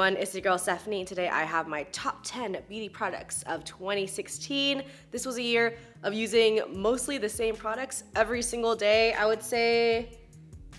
everyone, it's your girl Stephanie, and today I have my top 10 beauty products of 2016. This was a year of using mostly the same products every single day. I would say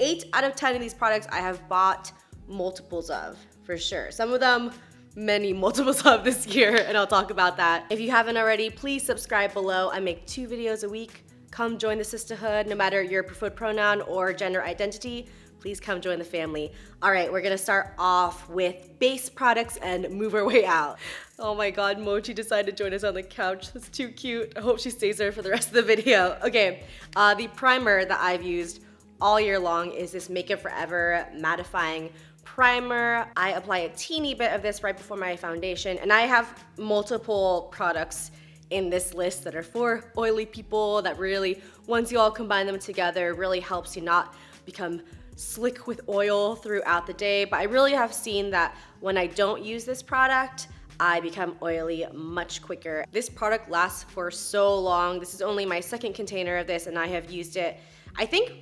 8 out of 10 of these products I have bought multiples of, for sure. Some of them many multiples of this year, and I'll talk about that. If you haven't already, please subscribe below. I make 2 videos a week. Come join the sisterhood, no matter your preferred pronoun or gender identity. Please come join the family. All right, we're gonna start off with base products and move our way out. Oh my God, Mochi decided to join us on the couch. That's too cute. I hope she stays there for the rest of the video. Okay, the primer that I've used all year long is this Make Up Forever mattifying primer. I apply a teeny bit of this right before my foundation, and I have multiple products in this list that are for oily people that really, once you all combine them together, really helps you not become slick with oil throughout the day. But I really have seen that when I don't use this product, I become oily much quicker. This product lasts for so long. This is only my second container of this, and I have used it, I think,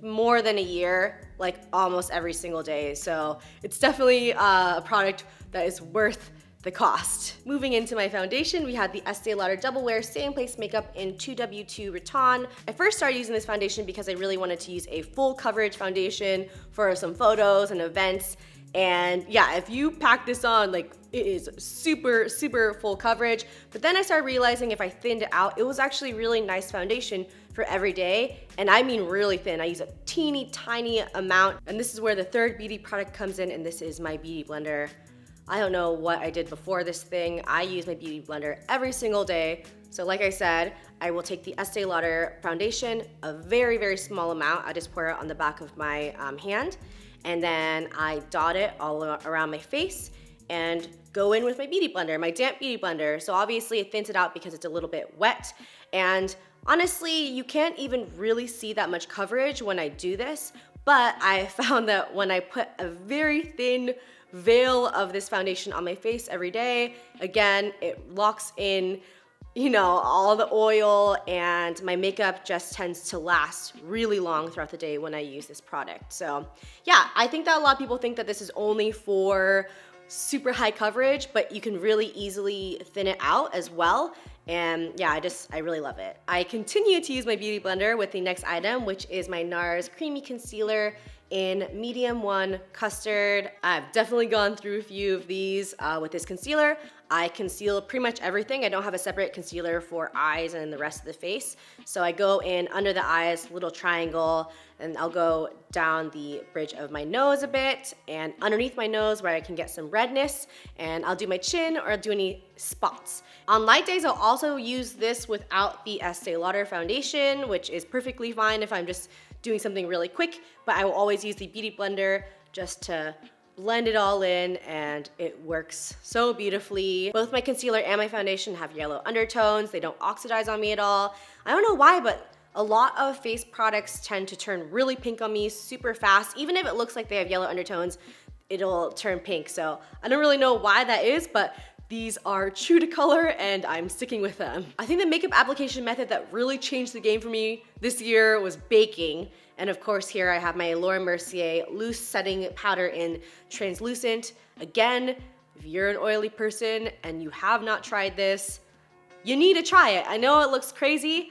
more than a year, like almost every single day. So it's definitely a product that is worth the cost. Moving into my foundation, we had the Estee Lauder Double Wear Stay in Place Makeup in 2W2 Rattan. I first started using this foundation because I really wanted to use a full coverage foundation for some photos and events. And yeah, if you pack this on, like, it is super, super full coverage. But then I started realizing if I thinned it out, it was actually a really nice foundation for every day. And I mean really thin. I use a teeny tiny amount. And this is where the third beauty product comes in, and this is my beauty blender. I don't know what I did before this thing. I use my beauty blender every single day. So like I said, I will take the Estee Lauder foundation, a very, very small amount. I just pour it on the back of my hand. And then I dot it all around my face and go in with my beauty blender, my damp beauty blender. So obviously it thins it out because it's a little bit wet. And honestly, you can't even really see that much coverage when I do this. But I found that when I put a very thin veil of this foundation on my face every day, again, it locks in, you know, all the oil, and my makeup just tends to last really long throughout the day when I use this product. So yeah, I think that a lot of people think that this is only for super high coverage, but you can really easily thin it out as well. And yeah, I really love it. I continue to use my beauty blender with the next item, which is my NARS Creamy Concealer in medium 1 custard. I've definitely gone through a few of these with this concealer. I conceal pretty much everything. I don't have a separate concealer for eyes and the rest of the face. So I go in under the eyes, little triangle, and I'll go down the bridge of my nose a bit and underneath my nose where I can get some redness, and I'll do my chin or I'll do any spots. On light days, I'll also use this without the Estee Lauder foundation, which is perfectly fine if I'm just doing something really quick, but I will always use the beauty blender just to blend it all in, and it works so beautifully. Both my concealer and my foundation have yellow undertones. They don't oxidize on me at all. I don't know why, but a lot of face products tend to turn really pink on me super fast. Even if it looks like they have yellow undertones, it'll turn pink. So I don't really know why that is, but these are true to color, and I'm sticking with them. I think the makeup application method that really changed the game for me this year was baking. And of course, here I have my Laura Mercier Loose Setting Powder in Translucent. Again, if you're an oily person and you have not tried this, you need to try it. I know it looks crazy,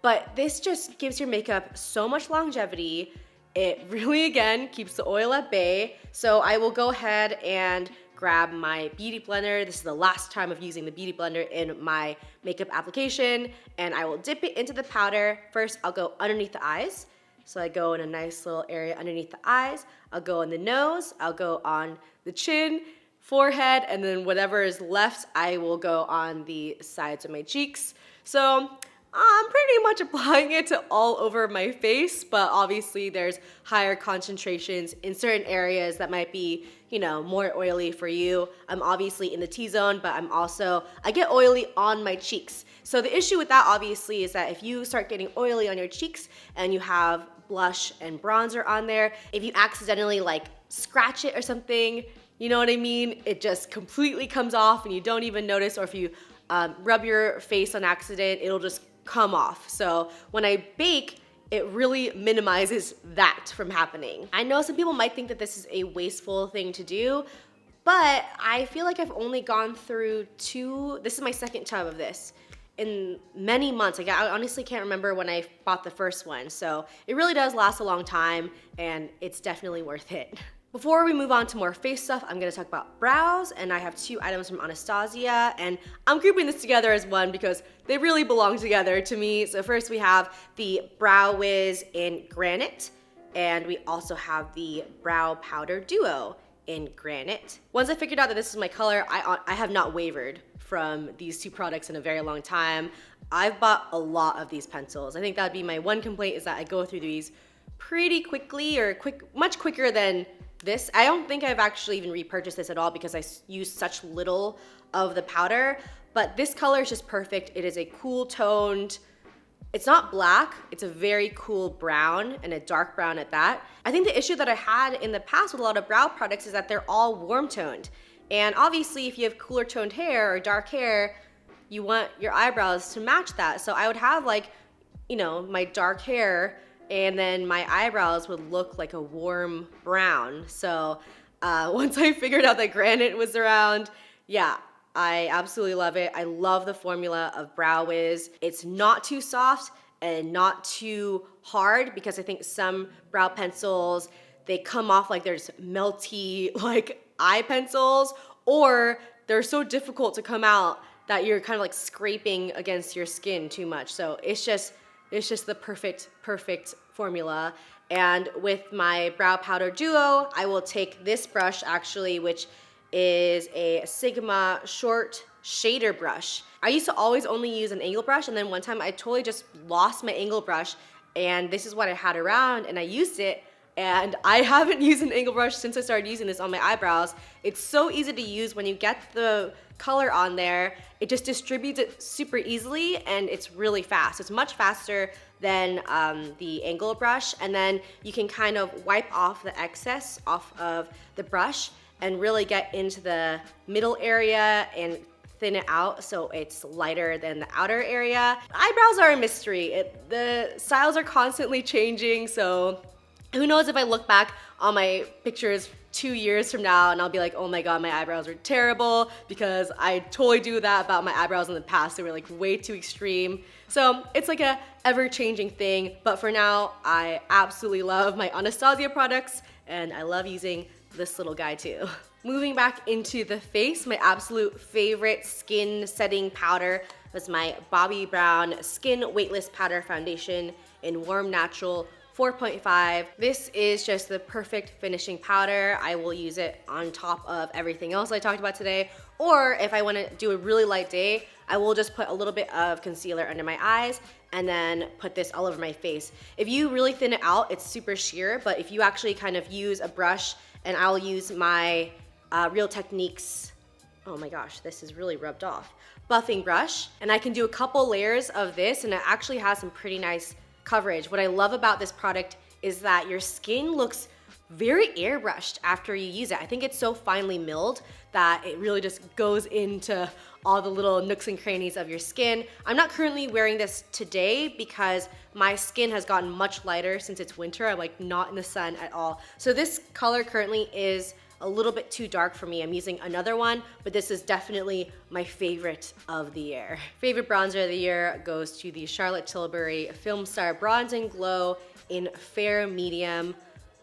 but this just gives your makeup so much longevity. It really, again, keeps the oil at bay. So I will go ahead and grab my beauty blender. This is the last time of using the beauty blender in my makeup application, and I will dip it into the powder. First, I'll go underneath the eyes. So I go in a nice little area underneath the eyes. I'll go on the nose, I'll go on the chin, forehead, and then whatever is left, I will go on the sides of my cheeks. So I'm pretty much applying it to all over my face, but obviously there's higher concentrations in certain areas that might be, you know, more oily for you. I'm obviously in the T-zone, but I get oily on my cheeks. So the issue with that obviously is that if you start getting oily on your cheeks and you have blush and bronzer on there, if you accidentally like scratch it or something, you know what I mean? It just completely comes off and you don't even notice, or if you rub your face on accident, it'll just come off. So when I bake, it really minimizes that from happening. I know some people might think that this is a wasteful thing to do, But I feel like I've only gone through 2, this is my second tub of this, in many months. Like, I honestly can't remember when I bought the first one. So it really does last a long time, and it's definitely worth it. Before we move on to more face stuff, I'm gonna talk about brows, and I have 2 items from Anastasia, and I'm grouping this together as one because they really belong together to me. So first we have the Brow Wiz in Granite, and we also have the Brow Powder Duo in Granite. Once I figured out that this is my color, I have not wavered from these 2 products in a very long time. I've bought a lot of these pencils. I think that'd be my one complaint, is that I go through these pretty quickly, or much quicker than this. I don't think I've actually even repurchased this at all because I use such little of the powder, but this color is just perfect. It is a cool toned, it's not black, it's a very cool brown, and a dark brown at that. I think the issue that I had in the past with a lot of brow products is that they're all warm toned. And obviously if you have cooler toned hair or dark hair, you want your eyebrows to match that. So I would have, like, you know, my dark hair, and then my eyebrows would look like a warm brown. So once I figured out that Granite was around, yeah, I absolutely love it. I love the formula of Brow Wiz. It's not too soft and not too hard, because I think some brow pencils, they come off like they're just melty, like eye pencils, or they're so difficult to come out that you're kind of like scraping against your skin too much. So it's just the perfect formula. And with my Brow Powder Duo, I will take this brush actually, which is a Sigma short shader brush. I used to always only use an angle brush, and then one time I totally just lost my angle brush, and this is what I had around, and I used it, and I haven't used an angle brush since I started using this on my eyebrows. It's so easy to use. When you get the color on there, it just distributes it super easily, and it's really fast. It's much faster than the angle brush, and then you can kind of wipe off the excess off of the brush and really get into the middle area and thin it out so it's lighter than the outer area. Eyebrows are a mystery. The styles are constantly changing, so who knows if I look back on my pictures 2 years from now and I'll be like, oh my god, my eyebrows are terrible, because I totally do that about my eyebrows in the past. They were like way too extreme. So it's like a ever-changing thing, but for now, I absolutely love my Anastasia products, and I love using this little guy too. Moving back into the face, my absolute favorite skin setting powder was my Bobbi Brown Skin Weightless Powder Foundation in Warm Natural 4.5. This is just the perfect finishing powder. I will use it on top of everything else I talked about today, or if I want to do a really light day, I will just put a little bit of concealer under my eyes and then put this all over my face. If you really thin it out, it's super sheer, but if you actually kind of use a brush, and I'll use my Real Techniques, oh my gosh, this is really rubbed off, buffing brush, and I can do a couple layers of this, and it actually has some pretty nice coverage. What I love about this product is that your skin looks very airbrushed after you use it. I think it's so finely milled that it really just goes into all the little nooks and crannies of your skin. I'm not currently wearing this today because my skin has gotten much lighter since it's winter. I'm like not in the sun at all. So this color currently is a little bit too dark for me. I'm using another one, but this is definitely my favorite of the year. Favorite bronzer of the year goes to the Charlotte Tilbury Filmstar Bronze and Glow in Fair Medium.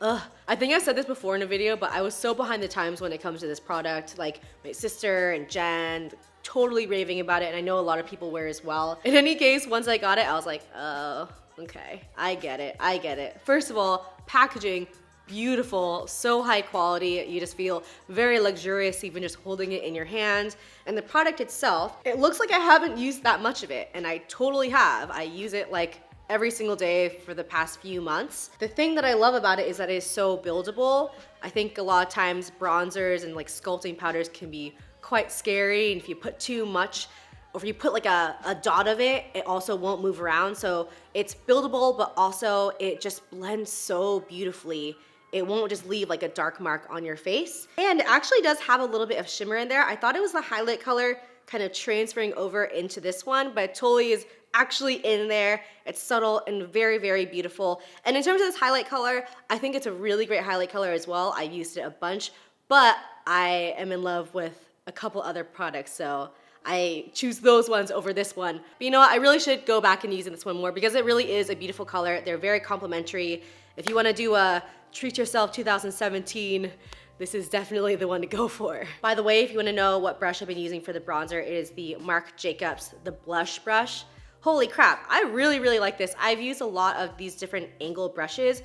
I think I've said this before in a video, but I was so behind the times when it comes to this product. Like my sister and Jen, totally raving about it, and I know a lot of people wear as well. In any case, once I got it, I was like, oh, okay, I get it. First of all, packaging, beautiful, so high quality. You just feel very luxurious even just holding it in your hand. And the product itself, it looks like I haven't used that much of it, and I totally have. I use it like every single day for the past few months. The thing that I love about it is that it is so buildable. I think a lot of times bronzers and like sculpting powders can be quite scary, and if you put too much, or if you put like a dot of it, it also won't move around. So it's buildable, but also it just blends so beautifully. It won't just leave like a dark mark on your face. And it actually does have a little bit of shimmer in there. I thought it was the highlight color kind of transferring over into this one, but it totally is actually in there. It's subtle and very, very beautiful. And in terms of this highlight color, I think it's a really great highlight color as well. I used it a bunch, but I am in love with a couple other products, so I choose those ones over this one. But you know what, I really should go back and using this one more because it really is a beautiful color. They're very complementary. If you wanna do a treat yourself 2017, this is definitely the one to go for. By the way, if you wanna know what brush I've been using for the bronzer, it is the Marc Jacobs, the blush brush. Holy crap, I really, really like this. I've used a lot of these different angle brushes,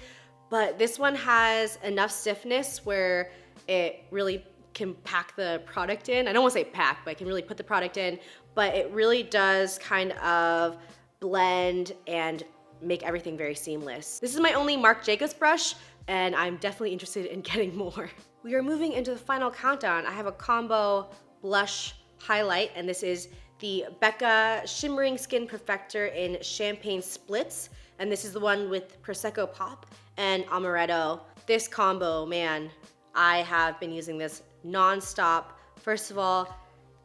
but this one has enough stiffness where it really can pack the product in. I don't wanna say pack, but I can really put the product in, but it really does kind of blend and make everything very seamless. This is my only Marc Jacobs brush, and I'm definitely interested in getting more. We are moving into the final countdown. I have a combo blush highlight, and this is the Becca Shimmering Skin Perfector in Champagne Splits, and this is the one with Prosecco Pop and Amaretto. This combo, man, I have been using this non-stop. First of all,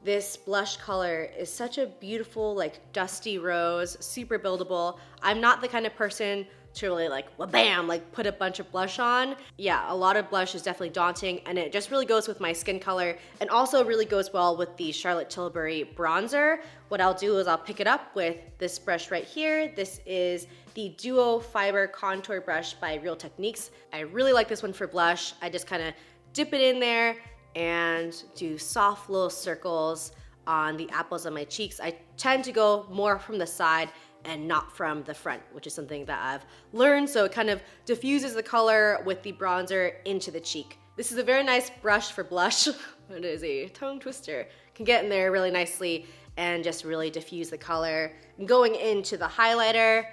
this blush color is such a beautiful, like dusty rose, super buildable. I'm not the kind of person to really like, bam, like put a bunch of blush on. Yeah, a lot of blush is definitely daunting, and it just really goes with my skin color and also really goes well with the Charlotte Tilbury bronzer. What I'll do is I'll pick it up with this brush right here. This is the Duo Fiber Contour Brush by Real Techniques. I really like this one for blush. I just kind of dip it in there and do soft little circles on the apples of my cheeks. I tend to go more from the side and not from the front, which is something that I've learned, so it kind of diffuses the color with the bronzer into the cheek. This is a very nice brush for blush. It is a tongue twister. Can get in there really nicely and just really diffuse the color. And going into the highlighter,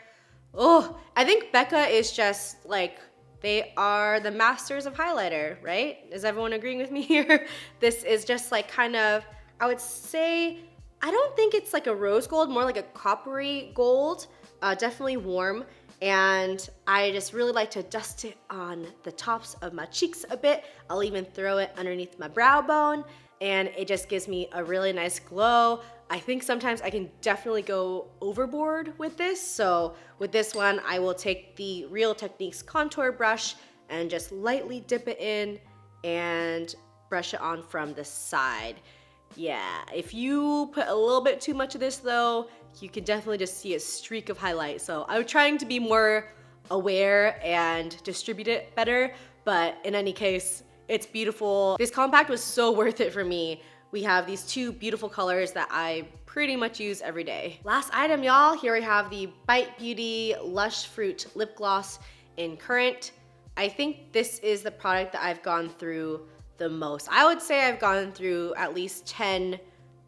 oh, I think Becca is just like, they are the masters of highlighter, right? Is everyone agreeing with me here? This is just like kind of, I would say, I don't think it's like a rose gold, more like a coppery gold, definitely warm. And I just really like to dust it on the tops of my cheeks a bit. I'll even throw it underneath my brow bone, and it just gives me a really nice glow. I think sometimes I can definitely go overboard with this. So with this one, I will take the Real Techniques contour brush and just lightly dip it in and brush it on from the side. Yeah, if you put a little bit too much of this though, you can definitely just see a streak of highlight. So I'm trying to be more aware and distribute it better, but in any case, it's beautiful. This compact was so worth it for me. We have these two beautiful colors that I pretty much use every day. Last item, y'all. Here we have the Bite Beauty Lush Fruit Lip Gloss in Currant. I think this is the product that I've gone through the most. I would say I've gone through at least 10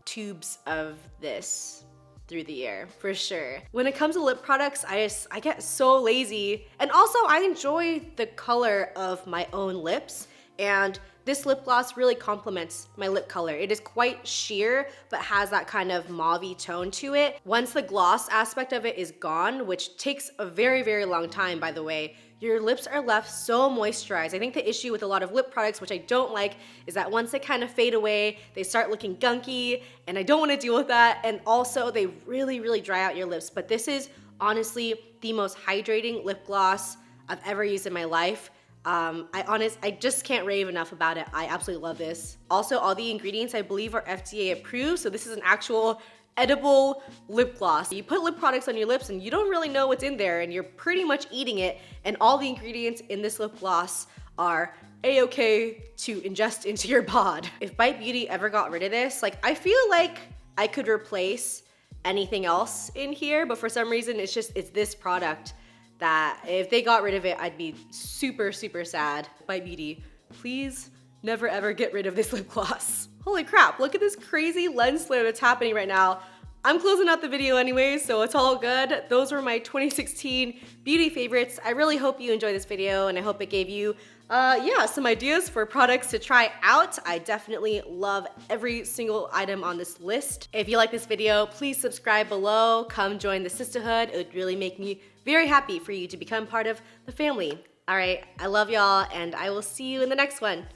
tubes of this through the year, for sure. When it comes to lip products, I get so lazy. And also I enjoy the color of my own lips, and this lip gloss really complements my lip color. It is quite sheer, but has that kind of mauve-y tone to it. Once the gloss aspect of it is gone, which takes a very, very long time, by the way, your lips are left so moisturized. I think the issue with a lot of lip products, which I don't like, is that once they kind of fade away, they start looking gunky, and I don't want to deal with that. And also, they really, really dry out your lips. But this is honestly the most hydrating lip gloss I've ever used in my life. I just can't rave enough about it. I absolutely love this. Also, all the ingredients I believe are FDA approved, so this is an actual edible lip gloss. You put lip products on your lips and you don't really know what's in there, and you're pretty much eating it, and all the ingredients in this lip gloss are a-okay to ingest into your bod. If Bite Beauty ever got rid of this, like, I feel like I could replace anything else in here, but for some reason it's this product that if they got rid of it, I'd be super, super sad. Bite Beauty, please never ever get rid of this lip gloss. Holy crap, look at this crazy lens flare that's happening right now. I'm closing out the video anyway, so it's all good. Those were my 2016 beauty favorites. I really hope you enjoyed this video, and I hope it gave you some ideas for products to try out. I definitely love every single item on this list. If you like this video, please subscribe below. Come join the sisterhood. It would really make me very happy for you to become part of the family. All right, I love y'all, and I will see you in the next one.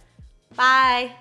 Bye.